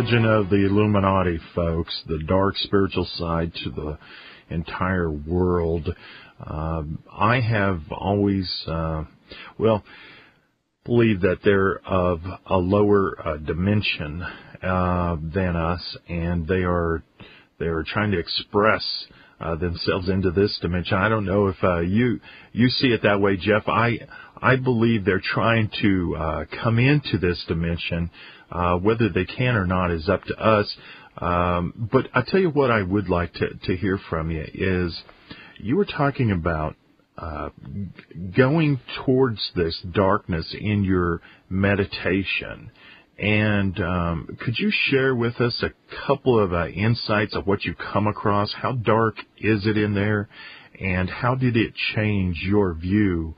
religion of the Illuminati, folks, the dark spiritual side to the entire world. I have always, believe that they're of a lower dimension than us, and they are trying to express themselves into this dimension. I don't know if you see it that way, Jeff. I believe they're trying to come into this dimension. Whether they can or not is up to us. But I tell you what I would like to hear from you is you were talking about going towards this darkness in your meditation. And could you share with us a couple of insights of what you come across? How dark is it in there? And how did it change your view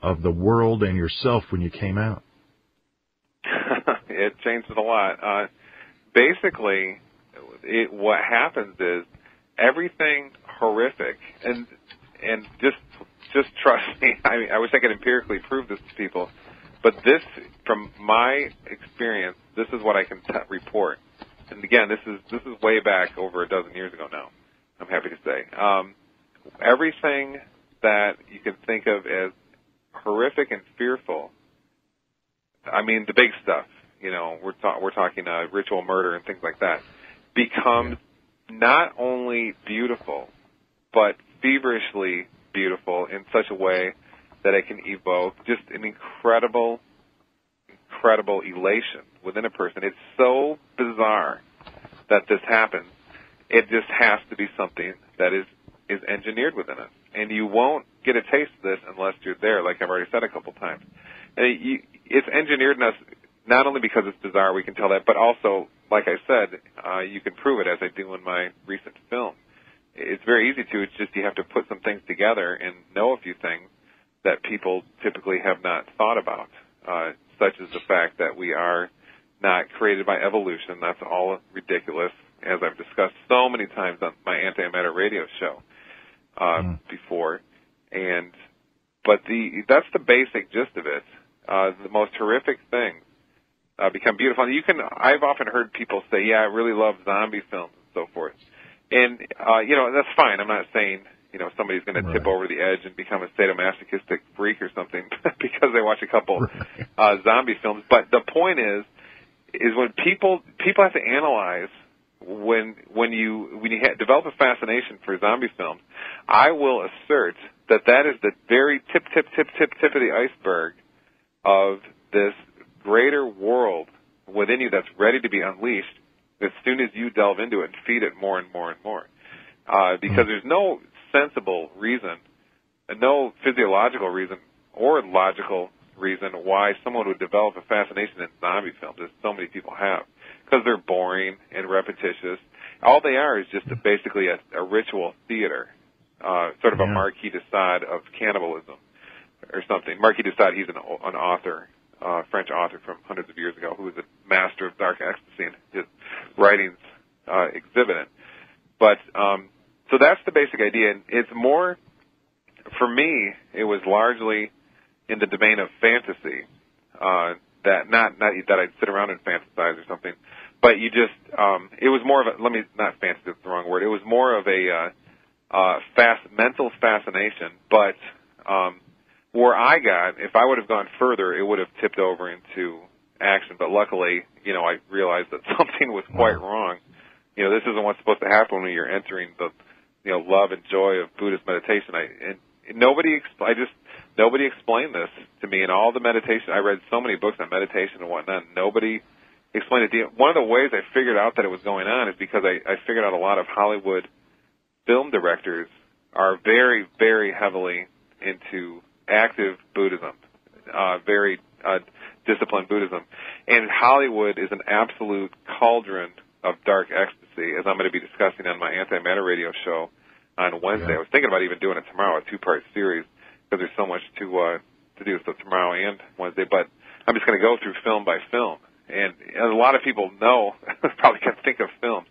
of the world and yourself when you came out? It changed it a lot. Basically, what happens is everything horrific, and just trust me. I wish I could empirically prove this to people, but this, from my experience, this is what I can report. And again, this is way back over a dozen years ago now, I'm happy to say. Everything that you can think of as horrific and fearful, I mean the big stuff, we're talking ritual murder and things like that, becomes not only beautiful, but feverishly beautiful in such a way that it can evoke just an incredible elation within a person. It's so bizarre that this happens. It just has to be something that is engineered within us. And you won't get a taste of this unless you're there, like I've already said a couple times. And it's engineered in us not only because it's bizarre, we can tell that, but also, like I said, you can prove it as I do in my recent film. It's very easy to. It's just you have to put some things together and know a few things that people typically have not thought about, such as the fact that we are not created by evolution. That's all ridiculous, as I've discussed so many times on my antimatter radio show before. But that's the basic gist of it. The most horrific things become beautiful. And I've often heard people say, "Yeah, I really love zombie films and so forth." And that's fine. I'm not saying somebody's going to tip over the edge and become a sadomasochistic freak or something because they watch a couple zombie films. But the point is when people have to analyze when you develop a fascination for zombie films. I will assert that is the very tip of the iceberg of this greater world within you that's ready to be unleashed as soon as you delve into it and feed it more and more and more. Because there's no sensible reason, no physiological reason or logical reason why someone would develop a fascination in zombie films, as so many people have, because they're boring and repetitious. All they are is just basically a ritual theater, sort of a Marquis de Sade of cannibalism or something. Marquis de Sade, he's an author, French author from hundreds of years ago, who was a master of dark ecstasy, and his writings exhibit it. But so that's the basic idea. And it's more, for me, it was largely in the domain of fantasy. That not that I'd sit around and fantasize or something, but you just it was more of a not fantasy, that's the wrong word. It was more of a mental fascination. But where I got, if I would have gone further, it would have tipped over into action. But luckily, I realized that something was quite wrong. This isn't what's supposed to happen when you're entering the love and joy of Buddhist meditation. Nobody explained this to me in all the meditation. I read so many books on meditation and whatnot. Nobody explained it. One of the ways I figured out that it was going on is because I figured out a lot of Hollywood film directors are very, very heavily into active Buddhism, very disciplined Buddhism. And Hollywood is an absolute cauldron of dark ecstasy, as I'm going to be discussing on my antimatter radio show on Wednesday. Yeah. I was thinking about even doing it tomorrow, a 2-part series, because there's so much to do, so tomorrow and Wednesday. But I'm just going to go through film by film. And a lot of people know, probably can think of films,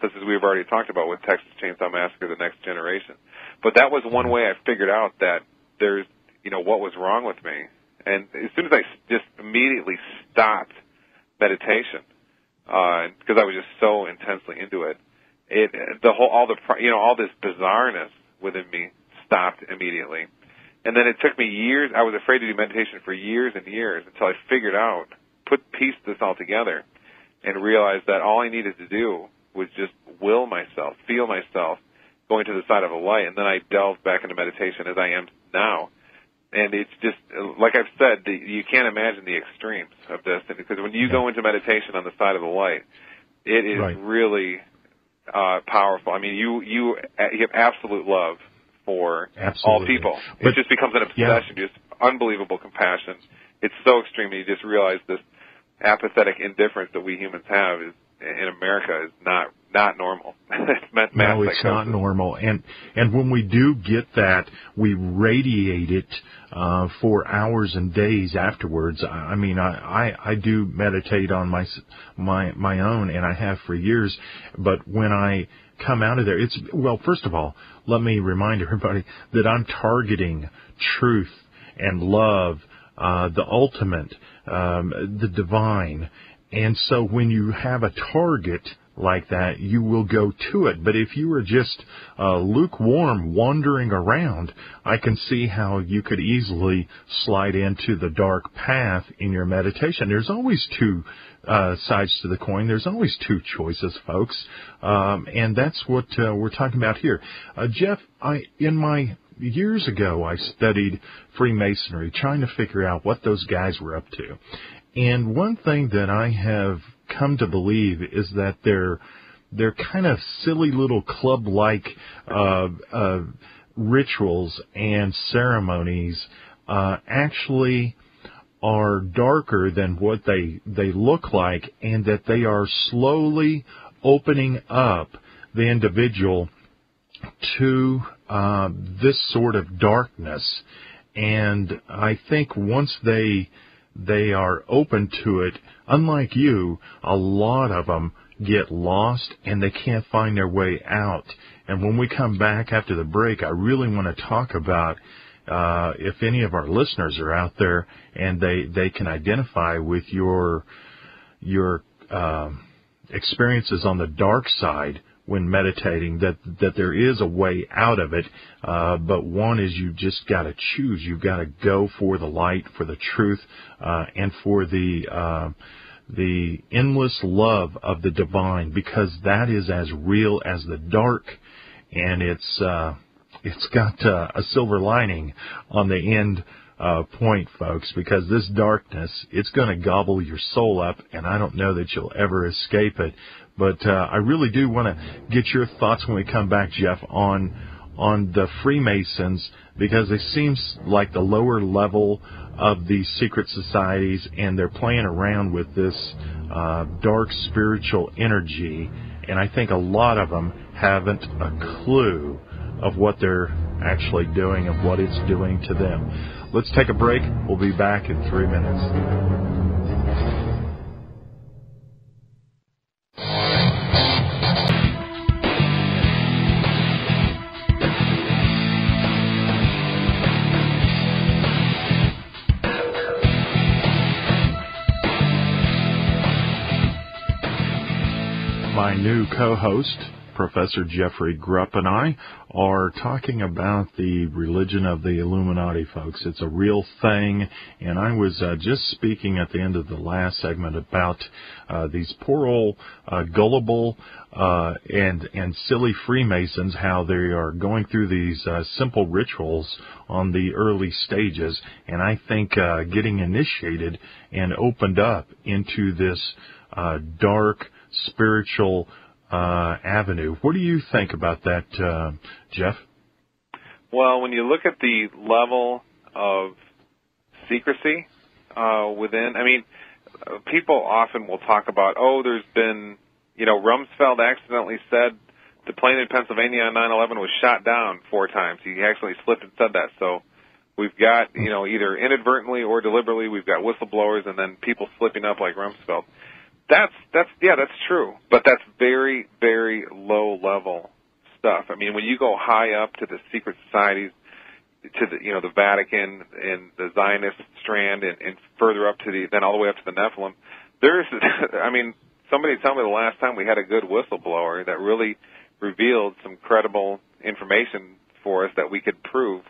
such as we've already talked about with Texas Chainsaw Massacre, The Next Generation. But that was one way I figured out that there's, what was wrong with me. And as soon as I just immediately stopped meditation, because I was just so intensely into it. All this bizarreness within me stopped immediately. And then it took me years. I was afraid to do meditation for years and years until I figured out, pieced this all together, and realized that all I needed to do was just will myself, feel myself going to the side of a light, and then I delved back into meditation as I am now. And it's just, like I've said, you can't imagine the extremes of this, because when you go into meditation on the side of the light, it is really powerful. I mean, you have absolute love for all people. It just becomes an obsession, just unbelievable compassion. It's so extreme that you just realize this apathetic indifference that we humans have in America is not normal. No, it's not normal. And when we do get that, we radiate it for hours and days afterwards. I mean, I do meditate on my own, and I have for years. But when I come out of there, first of all, let me remind everybody that I'm targeting truth and love, the ultimate, the divine. And so when you have a target like that, you will go to it. But if you are just lukewarm, wandering around, I can see how you could easily slide into the dark path in your meditation. There's always two sides to the coin. There's always two choices, folks. And that's what we're talking about here. Jeff, years ago, I studied Freemasonry, trying to figure out what those guys were up to. And one thing that I have come to believe is that they're kind of silly little club-like rituals and ceremonies actually are darker than what they look like, and that they are slowly opening up the individual to this sort of darkness. And I think once they are open to it, unlike you, a lot of them get lost and they can't find their way out. And when we come back after the break, I really want to talk about if any of our listeners are out there and they can identify with your experiences on the dark side when meditating, that there is a way out of it, but one is you just got to choose. You've got to go for the light, for the truth, and for the endless love of the divine, because that is as real as the dark, and it's got a silver lining on the end point, folks, because this darkness, it's going to gobble your soul up, and I don't know that you'll ever escape it. But I really do want to get your thoughts when we come back, Jeff, on the Freemasons, because it seems like the lower level of these secret societies, and they're playing around with this dark spiritual energy, and I think a lot of them haven't a clue of what they're actually doing and what it's doing to them. Let's take a break. We'll be back in 3 minutes. My new co-host, Professor Jeffrey Grupp, and I are talking about the religion of the Illuminati, folks. It's a real thing, and I was just speaking at the end of the last segment about these poor old gullible and silly Freemasons, how they are going through these simple rituals on the early stages, and I think getting initiated and opened up into this dark spiritual avenue. What do you think about that, Jeff? Well, when you look at the level of secrecy within, I mean, people often will talk about, there's been, Rumsfeld accidentally said the plane in Pennsylvania on 9/11 was shot down 4 times. He actually slipped and said that. So we've got, either inadvertently or deliberately, we've got whistleblowers and then people slipping up like Rumsfeld. That's true, but that's very, very low level stuff. I mean, when you go high up to the secret societies, to the Vatican and the Zionist strand, and further up to then all the way up to the Nephilim, there's, somebody tell me the last time we had a good whistleblower that really revealed some credible information for us that we could prove